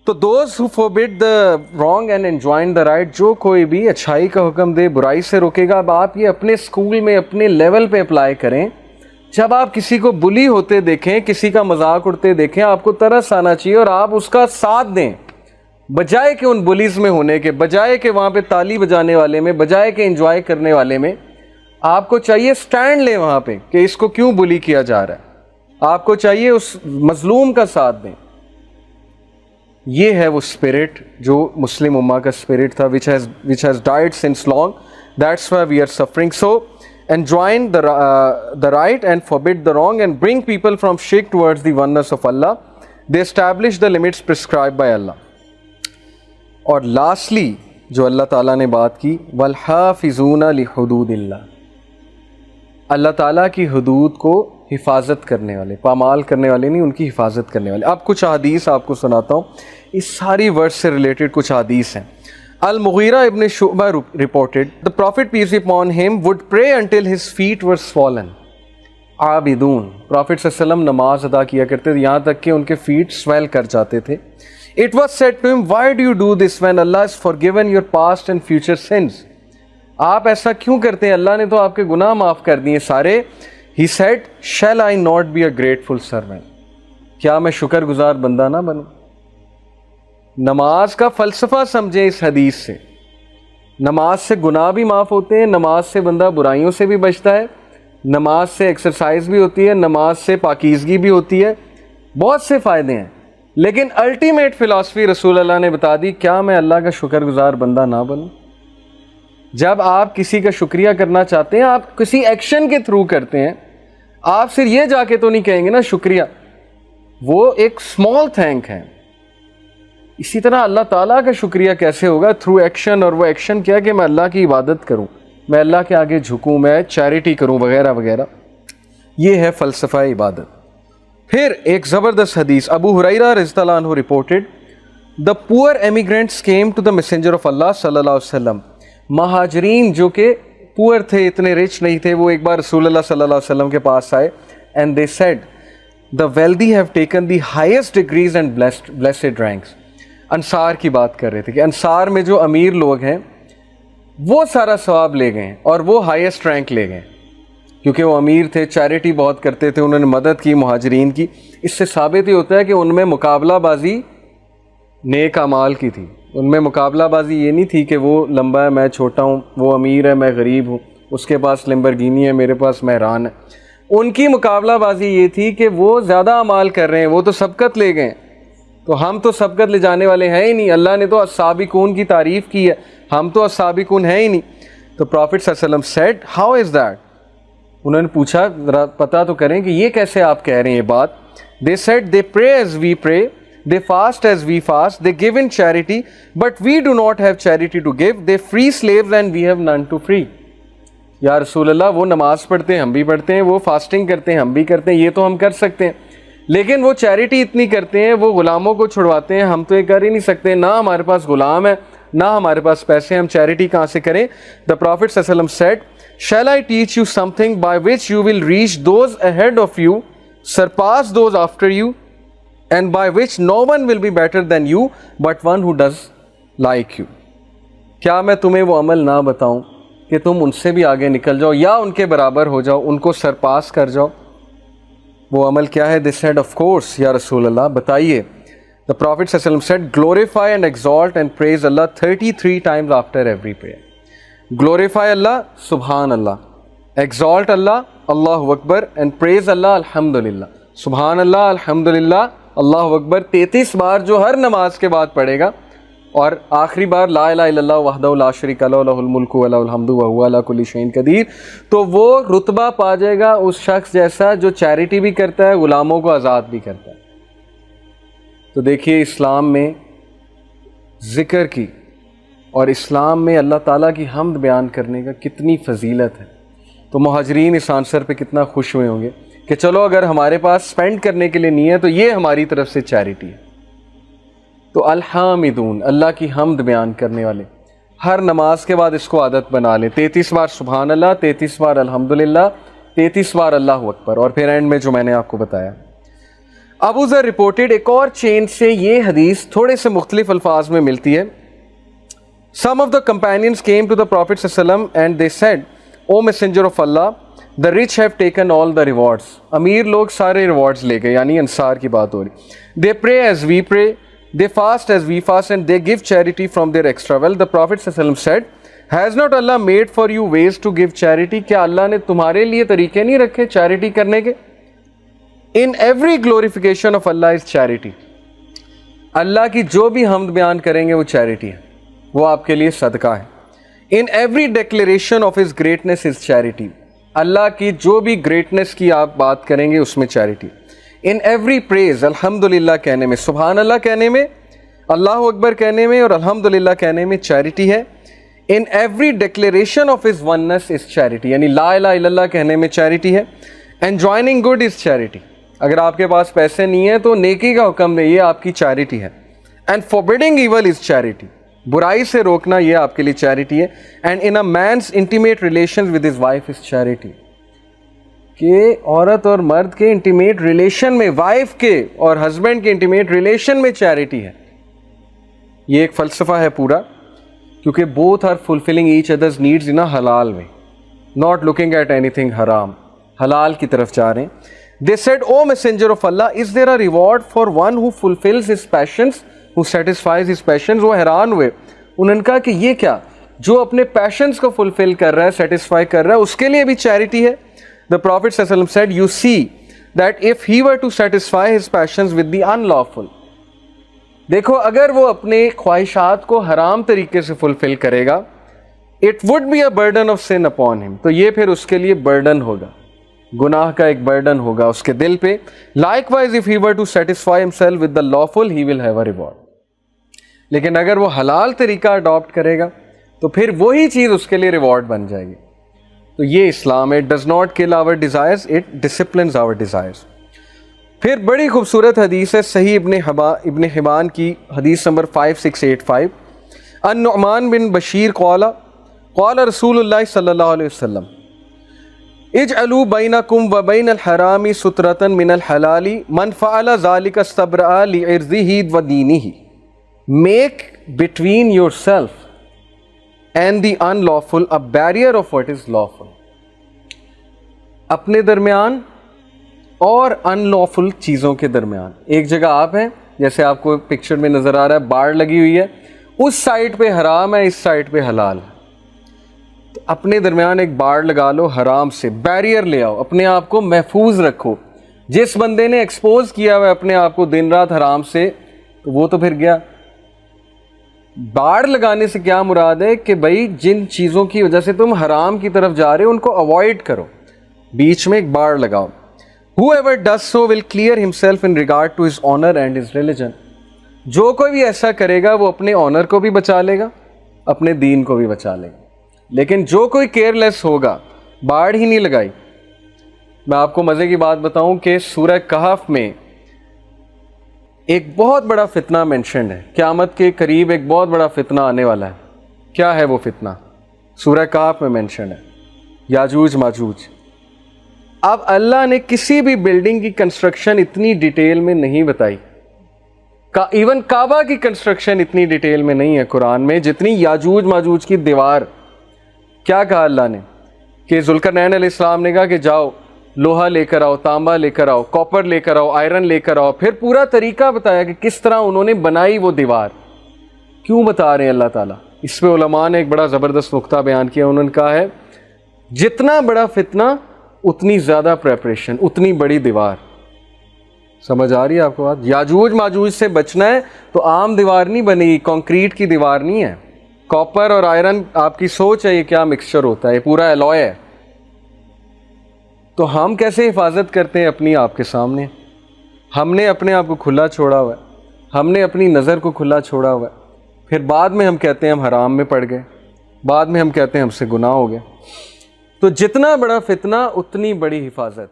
تو those who forbid the wrong and enjoin the right, جو کوئی بھی اچھائی کا حکم دے برائی سے روکے گا. اب آپ یہ اپنے اسکول میں اپنے لیول پہ اپلائی کریں. جب آپ کسی کو بلی ہوتے دیکھیں، کسی کا مذاق اڑتے دیکھیں، آپ کو ترس آنا چاہیے اور آپ اس کا ساتھ دیں، بجائے کہ ان بلیز میں ہونے کے، بجائے کہ وہاں پہ تالی بجانے والے میں، بجائے کہ انجوائے کرنے والے میں. آپ کو چاہیے سٹینڈ لیں وہاں پہ کہ اس کو کیوں بلی کیا جا رہا ہے. آپ کو چاہیے اس مظلوم کا ساتھ دیں. یہ ہے وہ اسپرٹ جو مسلم امہ کا اسپرٹ تھا, which has died since long. That's why we are suffering. So enjoin the right and forbid the wrong and bring people from shirk towards the oneness of Allah. They establish the limits prescribed by Allah. اور lastly جو اللہ تعالیٰ نے بات کی, وَالْحَافِظُونَ لِحُدُودِ اللَّهِ, اللہ تعالیٰ کی حدود کو حفاظت کرنے والے, پامال کرنے والے نہیں, ان کی حفاظت کرنے والے. اب کچھ حدیث آپ کو سناتا ہوں, اس ساری ورس سے ریلیٹڈ کچھ حدیث ہیں. المغیرہ ابن شعبہ reported, the Prophet peace be upon him would pray until his feet were swollen. عابدون, Prophet صلی اللہ علیہ وسلم نماز ادا کیا کرتے تھے یہاں تک کہ ان کے فیٹ سویل کر جاتے تھے. It was said to him, why do you do this when Allah has forgiven your past and future sins? آپ ایسا کیوں کرتے ہیں, اللہ نے تو آپ کے گناہ معاف کر دیے سارے. He said, shall I not be a grateful servant? کیا میں شکر گزار بندہ نہ بنوں؟ نماز کا فلسفہ سمجھیں اس حدیث سے. نماز سے گناہ بھی معاف ہوتے ہیں, نماز سے بندہ برائیوں سے بھی بچتا ہے, نماز سے ایکسرسائز بھی ہوتی ہے, نماز سے پاکیزگی بھی ہوتی ہے, بہت سے فائدے ہیں. لیکن الٹیمیٹ فلاسفی رسول اللہ نے بتا دی, کیا میں اللہ کا شکر گزار بندہ نہ بنوں؟ جب آپ کسی کا شکریہ کرنا چاہتے ہیں, آپ کسی ایکشن کے تھرو کرتے ہیں, آپ صرف یہ جا کے تو نہیں کہیں گے نا شکریہ, وہ ایک اسمال تھینک ہے. اسی طرح اللہ تعالیٰ کا شکریہ کیسے ہوگا؟ Through action. اور وہ ایکشن کیا کہ میں اللہ کی عبادت کروں, میں اللہ کے آگے جھکوں, میں چیریٹی کروں وغیرہ وغیرہ. یہ ہے فلسفہ عبادت. پھر ایک زبردست حدیث, ابو ہریرہ رضی اللہ عنہ reported, the poor emigrants came to the messenger of Allah صلی اللہ علیہ وسلم. مہاجرین جو کہ پور تھے, اتنے رچ نہیں تھے, وہ ایک بار رسول اللہ صلی اللہ علیہ وسلم کے پاس آئے. and they said, the wealthy have taken the highest degrees and blessed ranks. انصار کی بات کر رہے تھے کہ انصار میں جو امیر لوگ ہیں وہ سارا ثواب لے گئے اور وہ ہائیسٹ رینک لے گئے, کیونکہ وہ امیر تھے, چیریٹی بہت کرتے تھے, انہوں نے مدد کی مہاجرین کی. اس سے ثابت یہ ہوتا ہے کہ ان میں مقابلہ بازی نیک اعمال کی تھی. ان میں مقابلہ بازی یہ نہیں تھی کہ وہ لمبا ہے میں چھوٹا ہوں, وہ امیر ہے میں غریب ہوں, اس کے پاس لمبرگینی ہے میرے پاس مہران ہے. ان کی مقابلہ بازی یہ تھی کہ وہ زیادہ اعمال کر رہے ہیں, وہ تو سبقت لے گئے, تو ہم تو سبقت لے جانے والے ہیں ہی نہیں. اللہ نے تو السابقون کی تعریف کی ہے, ہم تو السابقون ہیں ہی نہیں. تو پروفٹ صلی اللہ علیہ وسلم said, how is that? انہوں نے پوچھا ذرا پتہ تو کریں کہ یہ کیسے آپ کہہ رہے ہیں یہ بات. They said, they pray as we pray, they fast as we fast, they give in charity, but we do not have charity to give. They free slaves and we have none to free. یا رسول اللہ, وہ نماز پڑھتے ہیں ہم بھی پڑھتے ہیں, وہ فاسٹنگ کرتے ہیں ہم بھی کرتے ہیں, یہ تو ہم کر سکتے ہیں, لیکن وہ چیریٹی اتنی کرتے ہیں, وہ غلاموں کو چھڑواتے ہیں, ہم تو یہ کر ہی نہیں سکتے, نہ ہمارے پاس غلام ہے نہ ہمارے پاس پیسے, ہم چیریٹی کہاں سے کریں؟ The Prophet صلی اللہ علیہ وسلم said, shall I teach you something by which you will reach those ahead of you, surpass those after you, and by which no one will be better than you but one who does like you? کیا میں تمہیں وہ عمل نہ بتاؤں کہ تم ان سے بھی آگے نکل جاؤ یا ان کے برابر ہو جاؤ, ان کو سرپاس کر جاؤ؟ وہ عمل کیا ہے؟ They said, of course یا رسول اللہ بتائیے. The Prophet صلی اللہ علیہ وسلم said, glorify and exalt and praise Allah 33 times after every prayer. Glorify Allah, Subhan Allah. Exalt Allah, Allahu Akbar, and praise Allah, Alhamdulillah. Subhan Allah, Alhamdulillah, Allahu Akbar 33 بار جو ہر نماز کے بعد پڑھے گا, اور آخری بار لا الہ الا اللہ وحدہ لا شریک لہ لہ الملک و لہ الحمد وہو علی کل شیء قدیر, تو وہ رتبہ پا جائے گا اس شخص جیسا جو چیریٹی بھی کرتا ہے, غلاموں کو آزاد بھی کرتا ہے. تو دیکھیے اسلام میں ذکر کی اور اسلام میں اللہ تعالیٰ کی حمد بیان کرنے کا کتنی فضیلت ہے. تو مہاجرین اس آنسر پہ کتنا خوش ہوئے ہوں گے کہ چلو اگر ہمارے پاس سپینڈ کرنے کے لیے نہیں ہے تو یہ ہماری طرف سے چیریٹی ہے. تو الحامدون, اللہ کی حمد بیان کرنے والے, ہر نماز کے بعد اس کو عادت بنا لیں. 33 بار سبحان اللہ, 33 بار الحمدللہ, 33 بار اللہ اکبر, اور پھر اینڈ میں جو میں نے آپ کو بتایا. ابو ذر رپورٹڈ، ایک اور چین سے یہ حدیث تھوڑے سے مختلف الفاظ میں ملتی ہے. Some of the companions came to the Prophet ﷺ and they said, O Messenger of Allah, the rich have taken all the rewards. امیر لوگ سارے rewards لے گئے، یعنی انصار کی بات ہو رہی. They pray as we pray, they fast as we fast, and they give charity from their extra wealth. The Prophet ﷺ said, Has not Allah made for you ways to give charity? کیا اللہ نے تمہارے لیے طریقے نہیں رکھے charity کرنے کے؟ In every glorification of Allah is charity. اللہ کی جو بھی حمد بیان کریں گے وہ چیریٹی ہے، وہ آپ کے لیے صدقہ ہے. In every declaration of His greatness is charity. اللہ کی جو بھی گریٹنس کی آپ بات کریں گے اس میں چیریٹی. In every praise، الحمدللہ کہنے میں، سبحان اللہ کہنے میں، اللہ اکبر کہنے میں اور الحمدللہ کہنے میں چیریٹی ہے. In every declaration of His oneness is charity، یعنی لا الہ الا اللہ کہنے میں چیریٹی ہے. Enjoining good is charity، اگر آپ کے پاس پیسے نہیں ہیں تو نیکی کا حکم دے، یہ آپ کی چیریٹی ہے. And forbidding evil is charity، برائی سے روکنا یہ آپ کے لیے چیریٹی ہے. And in a means intimate relation with his wife is charity, کہ عورت اور مرد کے انٹیمیٹ ریلیشن میں، وائف کے اور ہسبینڈ کے انٹیمیٹ ریلیشن میں چیریٹی ہے. یہ ایک فلسفہ ہے پورا، کیونکہ both are fulfilling each others needs in a halal way, not looking at anything haram, حلال کی طرف جا رہے ہیں. They said, O Messenger of Allah, is there a reward for one who fulfills his passions, who satisfies his passions? وہ حیران ہوئے، انہوں نے کہا کہ یہ کیا، جو اپنے پیشنز کو فلفل کر رہا ہے، سیٹسفائی کر رہا ہے، اس کے لیے بھی چیریٹی ہے. The Prophet صلی اللہ علیہ وسلم said, you see that if he were to satisfy his passions with the unlawful، دیکھو اگر وہ اپنے خواہشات کو حرام طریقے سے فلفل کرے گا، it would be a burden of sin upon him، تو یہ پھر اس کے لیے برڈن ہوگا، گناہ کا ایک برڈن ہوگا اس کے دل پہ. Likewise, if he were to satisfy himself with the lawful, he will have a reward. لیکن اگر وہ حلال طریقہ اڈاپٹ کرے گا تو پھر وہی چیز اس کے لیے ریوارڈ بن جائے گی. تو یہ اسلام ہے. It does not kill our desires, it disciplines our desires. پھر بڑی خوبصورت حدیث ہے صحیح ابن حبان کی حدیث نمبر 5685. ان نعمان بن بشیر قال رسول اللہ صلی اللہ علیہ وسلم اجعلوا بینکم وبین الحرام سترۃ من الحلال من فعل ذلک استبرأ لعرضہ ودینہ. Make between yourself and the unlawful a barrier of what is lawful. اپنے درمیان اور unlawful چیزوں کے درمیان. ایک جگہ آپ ہیں، جیسے آپ کو پکچر میں نظر آ رہا ہے، باڑ لگی ہوئی ہے، اس سائڈ پہ حرام ہے، اس سائڈ پہ حلال ہے. تو اپنے درمیان ایک باڑ لگا لو، حرام سے بیریئر لے آؤ، اپنے آپ کو محفوظ رکھو. جس بندے نے ایکسپوز کیا ہوا ہے اپنے آپ کو دن رات حرام سے، تو وہ تو پھر گیا. باڑ لگانے سے کیا مراد ہے کہ بھائی جن چیزوں کی وجہ سے تم حرام کی طرف جا رہے ہو ان کو اوائڈ کرو، بیچ میں ایک باڑ لگاؤ. Whoever does so will clear himself in regard to his honor and his religion. جو کوئی بھی ایسا کرے گا وہ اپنے آنر کو بھی بچا لے گا، اپنے دین کو بھی بچا لے گا. لیکن جو کوئی کیئر لیس ہوگا، باڑ ہی نہیں لگائی. میں آپ کو مزے کی بات بتاؤں کہ سورہ کہف میں ایک بہت بڑا فتنہ مینشنڈ ہے، قیامت کے قریب ایک بہت بڑا فتنہ آنے والا ہے. کیا ہے وہ فتنہ؟ سورہ کہف میں مینشنڈ ہے، یاجوج ماجوج. اب اللہ نے کسی بھی بلڈنگ کی کنسٹرکشن اتنی ڈیٹیل میں نہیں بتائی، ایون کعبہ کی کنسٹرکشن اتنی ڈیٹیل میں نہیں ہے قرآن میں جتنی یاجوج ماجوج کی دیوار. کیا کہا اللہ نے کہ ذوالقرنین علیہ السلام نے کہا کہ جاؤ لوہا لے کر آؤ، تانبا لے کر آؤ، کاپر لے کر آؤ، آئرن لے کر آؤ. پھر پورا طریقہ بتایا کہ کس طرح انہوں نے بنائی وہ دیوار. کیوں بتا رہے ہیں اللہ تعالیٰ؟ اس پہ علماء نے ایک بڑا زبردست نقطہ بیان کیا. انہوں نے کہا ہے جتنا بڑا فتنہ اتنی زیادہ پریپریشن، اتنی بڑی دیوار. سمجھ آ رہی ہے آپ کو بات؟ یاجوج ماجوج سے بچنا ہے تو عام دیوار نہیں بنے گی، کانکریٹ کی دیوار نہیں ہے. کاپر اور آئرن، آپ کی سوچ ہے یہ کیا مکسچر ہوتا ہے، یہ پورا الوائے ہے. تو ہم کیسے حفاظت کرتے ہیں اپنی آپ کے سامنے؟ ہم نے اپنے آپ کو کھلا چھوڑا ہوا ہے، ہم نے اپنی نظر کو کھلا چھوڑا ہوا ہے. پھر بعد میں ہم کہتے ہیں ہم حرام میں پڑ گئے، بعد میں ہم کہتے ہیں ہم سے گناہ ہو گیا. تو جتنا بڑا فتنہ اتنی بڑی حفاظت.